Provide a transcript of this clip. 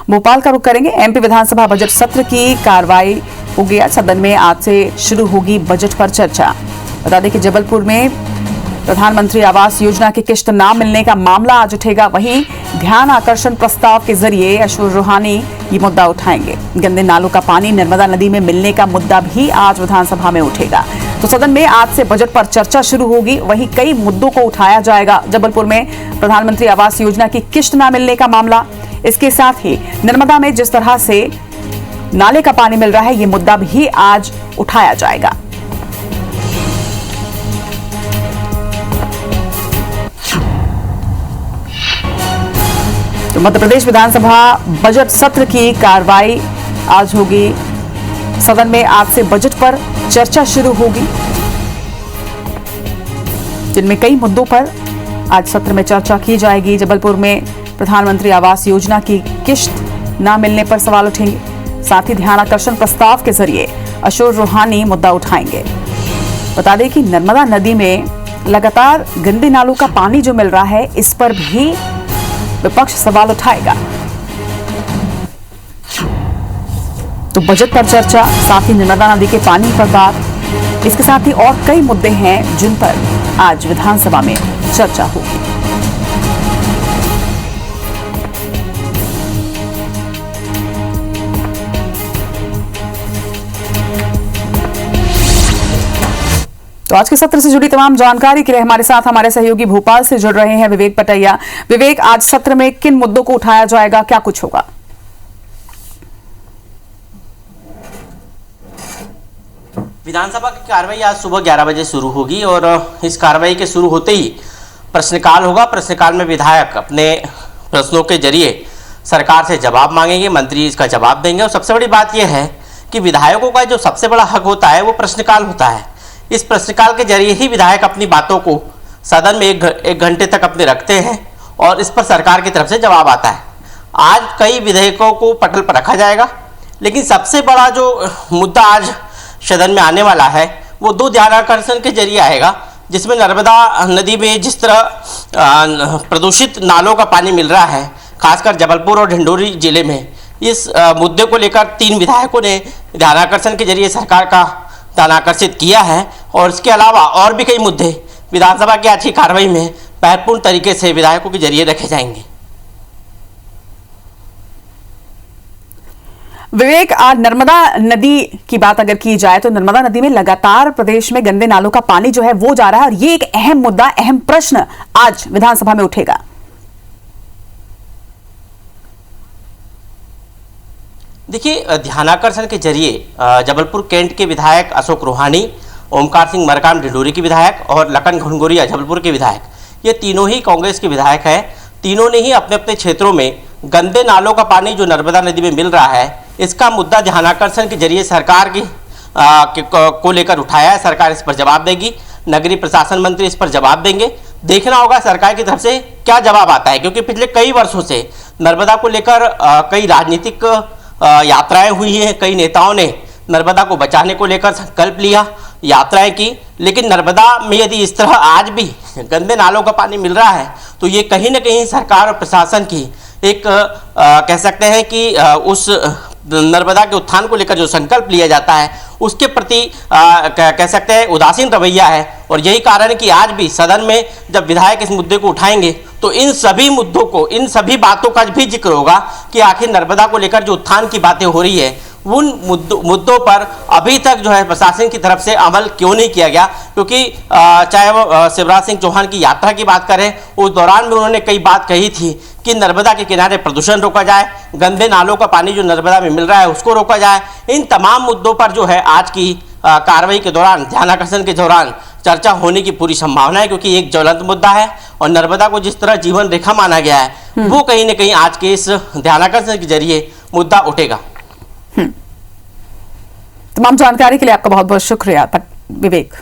भोपाल का रुख करेंगे। एमपी विधानसभा बजट सत्र की कार्रवाई हो गया। सदन में आज से शुरू होगी बजट पर चर्चा। बता दें कि जबलपुर में प्रधानमंत्री आवास योजना की किश्त न मिलने का मामला आज उठेगा। वहीं ध्यान आकर्षण प्रस्ताव के जरिए अशोक रूहानी ये मुद्दा उठाएंगे। गंदे नालों का पानी नर्मदा नदी में मिलने का मुद्दा भी आज विधानसभा में उठेगा। तो सदन में आज से बजट पर चर्चा शुरू होगी। वहीं कई मुद्दों को उठाया जाएगा। जबलपुर में प्रधानमंत्री आवास योजना की किश्त न मिलने का मामला, इसके साथ ही नर्मदा में जिस तरह से नाले का पानी मिल रहा है, ये मुद्दा भी आज उठाया जाएगा। तो मध्य प्रदेश विधानसभा बजट सत्र की कार्रवाई आज होगी। सदन में आज से बजट पर चर्चा शुरू होगी, जिनमें कई मुद्दों पर आज सत्र में चर्चा की जाएगी। जबलपुर में प्रधानमंत्री आवास योजना की किश्त न मिलने पर सवाल उठेंगे। साथ ही ध्यान आकर्षण प्रस्ताव के जरिए अशोक रूहानी मुद्दा उठाएंगे। बता दें कि नर्मदा नदी में लगातार गंदे नालों का पानी जो मिल रहा है, इस पर भी विपक्ष सवाल उठाएगा। तो बजट पर चर्चा, साथ ही नर्मदा नदी के पानी पर बात, इसके साथ ही और कई मुद्दे हैं जिन पर आज विधानसभा में चर्चा होगी। तो आज के सत्र से जुड़ी तमाम जानकारी के लिए हमारे साथ हमारे सहयोगी भोपाल से जुड़ रहे हैं विवेक पटैया। विवेक, आज सत्र में किन मुद्दों को उठाया जाएगा, क्या कुछ होगा? विधानसभा की कार्रवाई आज सुबह 11 बजे शुरू होगी और इस कार्रवाई के शुरू होते ही प्रश्नकाल होगा। प्रश्नकाल में विधायक अपने प्रश्नों के जरिए सरकार से जवाब मांगेंगे, मंत्री इसका जवाब देंगे। और सबसे बड़ी बात यह है कि विधायकों का जो सबसे बड़ा हक होता है वो प्रश्नकाल होता है। इस प्रश्नकाल के जरिए ही विधायक अपनी बातों को सदन में एक घंटे तक अपने रखते हैं और इस पर सरकार की तरफ से जवाब आता है। आज कई विधेयकों को पटल पर रखा जाएगा, लेकिन सबसे बड़ा जो मुद्दा आज सदन में आने वाला है वो दो ध्यानाकर्षण के जरिए आएगा, जिसमें नर्मदा नदी में जिस तरह प्रदूषित नालों का पानी मिल रहा है, खासकर जबलपुर और ढिंडोरी जिले में, इस मुद्दे को लेकर 3 विधायकों ने ध्यानाकर्षण के जरिए सरकार का ध्यान आकर्षित किया है। और इसके अलावा और भी कई मुद्दे विधानसभा की आज की कार्रवाई में महत्वपूर्ण तरीके से विधायकों के जरिए रखे जाएंगे। विवेक, आज नर्मदा नदी की बात अगर की जाए तो नर्मदा नदी में लगातार प्रदेश में गंदे नालों का पानी जो है वो जा रहा है और ये एक अहम मुद्दा, अहम प्रश्न आज विधानसभा में उठेगा। देखिए, ध्यानाकर्षण के जरिए जबलपुर कैंट के विधायक अशोक रूहानी, ओमकार सिंह मरकाम ढिंडोरी के विधायक और लखन घुनघुरिया जबलपुर के विधायक, ये तीनों ही कांग्रेस के विधायक हैं। तीनों ने ही अपने अपने क्षेत्रों में गंदे नालों का पानी जो नर्मदा नदी में मिल रहा है, इसका मुद्दा ध्यानाकर्षण के जरिए सरकार की को लेकर उठाया है। सरकार इस पर जवाब देगी, नगरीय प्रशासन मंत्री इस पर जवाब देंगे। देखना होगा सरकार की तरफ से क्या जवाब आता है, क्योंकि पिछले कई वर्षों से नर्मदा को लेकर कई राजनीतिक यात्राएं हुई हैं। कई नेताओं ने नर्मदा को बचाने को लेकर संकल्प लिया, यात्राएं की, लेकिन नर्मदा में यदि इस तरह आज भी गंदे नालों का पानी मिल रहा है तो ये कहीं ना कहीं सरकार और प्रशासन की एक कह सकते हैं कि उस नर्मदा के उत्थान को लेकर जो संकल्प लिया जाता है उसके प्रति कह सकते हैं उदासीन रवैया है। और यही कारण है कि आज भी सदन में जब विधायक इस मुद्दे को उठाएंगे तो इन सभी मुद्दों को, इन सभी बातों का भी जिक्र होगा कि आखिर नर्मदा को लेकर जो उत्थान की बातें हो रही है उन मुद्दों पर अभी तक जो है प्रशासन की तरफ से अमल क्यों नहीं किया गया। क्योंकि चाहे वो शिवराज सिंह चौहान की यात्रा की बात करें, उस दौरान भी उन्होंने कई बात कही थी कि नर्मदा के किनारे प्रदूषण रोका जाए, गंदे नालों का पानी जो नर्मदा में मिल रहा है उसको रोका जाए। इन तमाम मुद्दों पर जो है आज की कार्रवाई के दौरान, ध्यानाकर्षण के दौरान चर्चा होने की पूरी संभावना है, क्योंकि एक ज्वलंत मुद्दा है और नर्मदा को जिस तरह जीवन रेखा माना गया है वो कहीं ना कहीं आज के इस ध्यानाकर्षण के जरिए मुद्दा उठेगा। तमाम जानकारी के लिए आपका बहुत बहुत शुक्रिया विवेक।